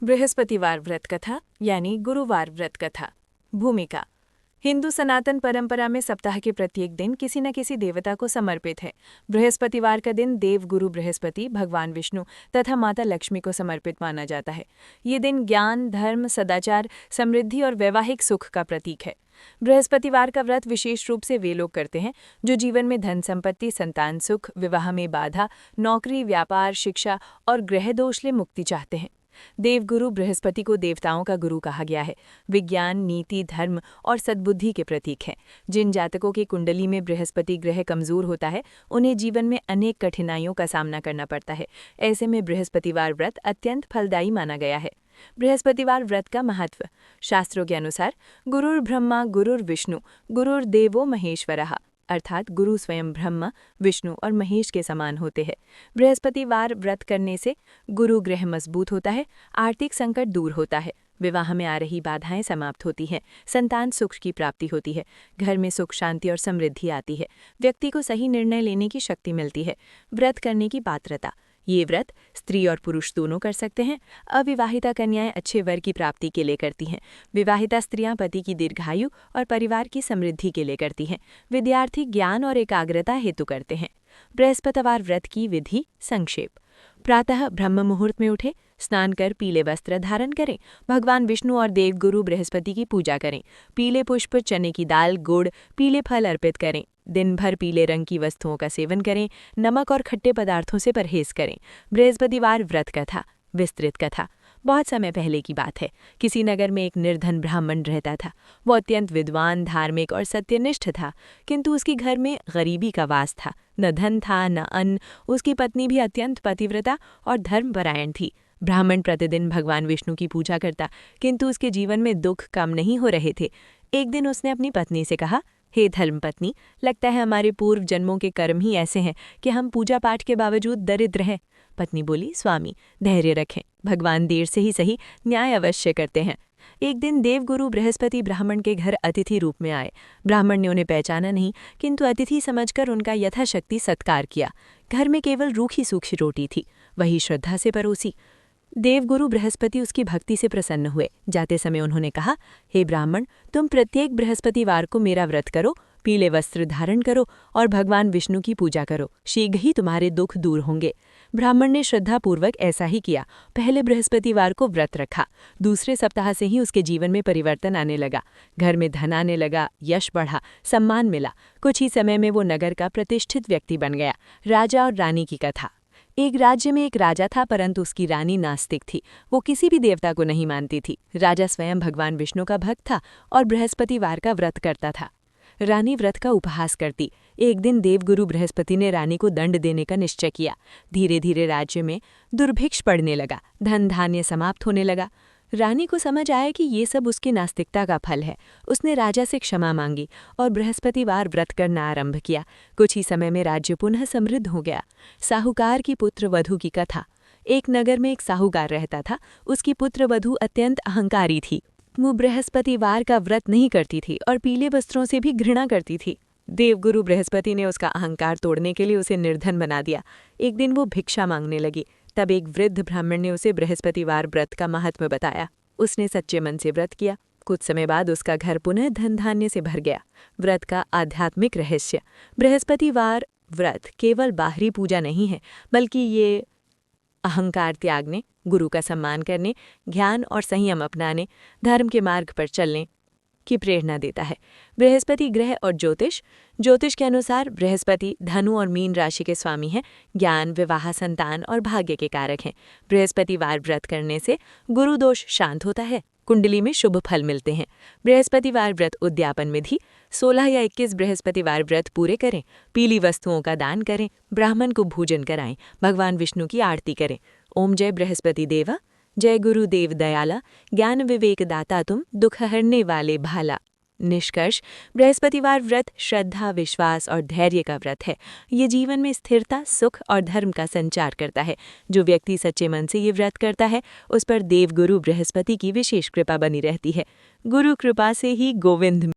बृहस्पतिवार व्रत कथा यानी गुरुवार व्रत कथा। भूमिका। हिंदू सनातन परंपरा में सप्ताह के प्रत्येक दिन किसी न किसी देवता को समर्पित है। बृहस्पतिवार का दिन देव गुरु बृहस्पति, भगवान विष्णु तथा माता लक्ष्मी को समर्पित माना जाता है। ये दिन ज्ञान, धर्म, सदाचार, समृद्धि और वैवाहिक सुख का प्रतीक है। बृहस्पतिवार का व्रत विशेष रूप से वे लोग करते हैं जो जीवन में धन संपत्ति, संतान सुख, विवाह में बाधा, नौकरी, व्यापार, शिक्षा और ग्रह दोष से मुक्ति चाहते हैं। देवगुरु बृहस्पति को देवताओं का गुरु कहा गया है। विज्ञान, नीति, धर्म और सद्बुद्धि के प्रतीक हैं। जिन जातकों की कुंडली में बृहस्पति ग्रह कमजोर होता है, उन्हें जीवन में अनेक कठिनाइयों का सामना करना पड़ता है। ऐसे में बृहस्पतिवार व्रत अत्यंत फलदायी माना गया है। बृहस्पतिवार व्रत का महत्व। शास्त्रों के अनुसार गुरुर्ब्रह्मा गुरुर्विष्णु गुरुर्देवो महेश्वरः, अर्थात गुरु स्वयं ब्रह्मा, विष्णु और महेश के समान होते हैं। बृहस्पतिवार व्रत करने से गुरु ग्रह मजबूत होता है, आर्थिक संकट दूर होता है, विवाह में आ रही बाधाएं समाप्त होती हैं, संतान सुख की प्राप्ति होती है, घर में सुख शांति और समृद्धि आती है, व्यक्ति को सही निर्णय लेने की शक्ति मिलती है। व्रत करने की पात्रता। ये व्रत स्त्री और पुरुष दोनों कर सकते हैं। अविवाहिता कन्याएं अच्छे वर की प्राप्ति के लिए करती हैं। विवाहिता स्त्रियां पति की दीर्घायु और परिवार की समृद्धि के लिए करती हैं। विद्यार्थी ज्ञान और एकाग्रता हेतु करते हैं। बृहस्पतिवार व्रत की विधि संक्षेप। प्रातः ब्रह्म मुहूर्त में उठे, स्नान कर पीले वस्त्र धारण करें, भगवान विष्णु और देवगुरु बृहस्पति की पूजा करें, पीले पुष्प, चने की दाल, गुड़, पीले फल अर्पित करें, दिन भर पीले रंग की वस्तुओं का सेवन करें, नमक और खट्टे पदार्थों से परहेज करें। बृहस्पतिवार व्रत कथा। विस्तृत कथा। बहुत समय पहले की बात है। किसी नगर में एक निर्धन ब्राह्मण रहता था। वो अत्यंत विद्वान, धार्मिक और सत्यनिष्ठ था, किंतु उसके घर में गरीबी का वास था। न धन था, न अन्न। उसकी पत्नी भी अत्यंत पतिव्रता और धर्मपरायण थी। ब्राह्मण प्रतिदिन भगवान विष्णु की पूजा करता, किंतु उसके जीवन में दुख कम नहीं हो रहे थे। एक दिन उसने अपनी पत्नी से कहा, हे धर्मपत्नी, लगता है हमारे पूर्व जन्मों के कर्म ही ऐसे हैं कि हम पूजा पाठ के बावजूद दरिद्र हैं। पत्नी बोली, स्वामी धैर्य रखें, भगवान देर से ही सही न्याय अवश्य करते हैं। एक दिन देवगुरु बृहस्पति ब्राह्मण के घर अतिथि रूप में आए। ब्राह्मण ने उन्हें पहचाना नहीं, किंतु अतिथि समझकर उनका यथाशक्ति सत्कार किया। घर में केवल रूखी सूखी रोटी थी, वही श्रद्धा से परोसी। देवगुरु बृहस्पति उसकी भक्ति से प्रसन्न हुए। जाते समय उन्होंने कहा, हे ब्राह्मण, तुम प्रत्येक बृहस्पतिवार को मेरा व्रत करो, पीले वस्त्र धारण करो और भगवान विष्णु की पूजा करो, शीघ्र ही तुम्हारे दुख दूर होंगे। ब्राह्मण ने श्रद्धापूर्वक ऐसा ही किया। पहले बृहस्पतिवार को व्रत रखा। दूसरे सप्ताह से ही उसके जीवन में परिवर्तन आने लगा। घर में धन आने लगा, यश बढ़ा, सम्मान मिला। कुछ ही समय में वो नगर का प्रतिष्ठित व्यक्ति बन गया। राजा और रानी की कथा। एक राज्य में एक राजा था, परंतु उसकी रानी नास्तिक थी। वो किसी भी देवता को नहीं मानती थी। राजा स्वयं भगवान विष्णु का भक्त था और बृहस्पतिवार का व्रत करता था। रानी व्रत का उपहास करती। एक दिन देवगुरु बृहस्पति ने रानी को दंड देने का निश्चय किया। धीरे धीरे राज्य में दुर्भिक्ष पड़ने लगा, धन धान्य समाप्त होने लगा। रानी को समझ आया कि ये सब उसकी नास्तिकता का फल है। उसने राजा से क्षमा मांगी और बृहस्पतिवार व्रत करना आरंभ किया। कुछ ही समय में राज्य पुनः समृद्ध हो गया। साहूकार की पुत्र वधू की कथा। एक नगर में एक साहूकार रहता था। उसकी पुत्र वधू अत्यंत अहंकारी थी। वो बृहस्पतिवार का व्रत नहीं करती थी और पीले वस्त्रों से भी घृणा करती थी। देवगुरु बृहस्पति ने उसका अहंकार तोड़ने के लिए उसे निर्धन बना दिया। एक दिन वो भिक्षा मांगने लगी। तब एक वृद्ध ब्राह्मण ने उसे बृहस्पतिवार व्रत का महत्व बताया। उसने सच्चे मन से व्रत किया। कुछ समय बाद उसका घर पुनः धन धान्य से भर गया। व्रत का आध्यात्मिक रहस्य। बृहस्पतिवार व्रत केवल बाहरी पूजा नहीं है, बल्कि ये अहंकार त्यागने, गुरु का सम्मान करने, ज्ञान और संयम अपनाने, धर्म के मार्ग पर चलने की प्रेरणा देता है। बृहस्पति ग्रह और ज्योतिष। ज्योतिष के अनुसार बृहस्पति धनु और मीन राशि के स्वामी हैं। ज्ञान, विवाह, संतान और भाग्य के कारक हैं। बृहस्पतिवार व्रत करने से गुरु दोष शांत होता है, कुंडली में शुभ फल मिलते हैं। बृहस्पतिवार व्रत उद्यापन विधि। 16 या 21 बृहस्पतिवार व्रत पूरे करें, पीली वस्तुओं का दान करें, ब्राह्मण को भोजन कराएं, भगवान विष्णु की आरती करें। ओम जय बृहस्पति देवा, जय गुरुदेव दयाला, ज्ञान विवेक दाता तुम, दुख हरने वाले भाला। निष्कर्ष, बृहस्पतिवार व्रत श्रद्धा, विश्वास और धैर्य का व्रत है। ये जीवन में स्थिरता, सुख और धर्म का संचार करता है। जो व्यक्ति सच्चे मन से ये व्रत करता है, उस पर देवगुरु बृहस्पति की विशेष कृपा बनी रहती है। गुरु कृपा से ही गोविंद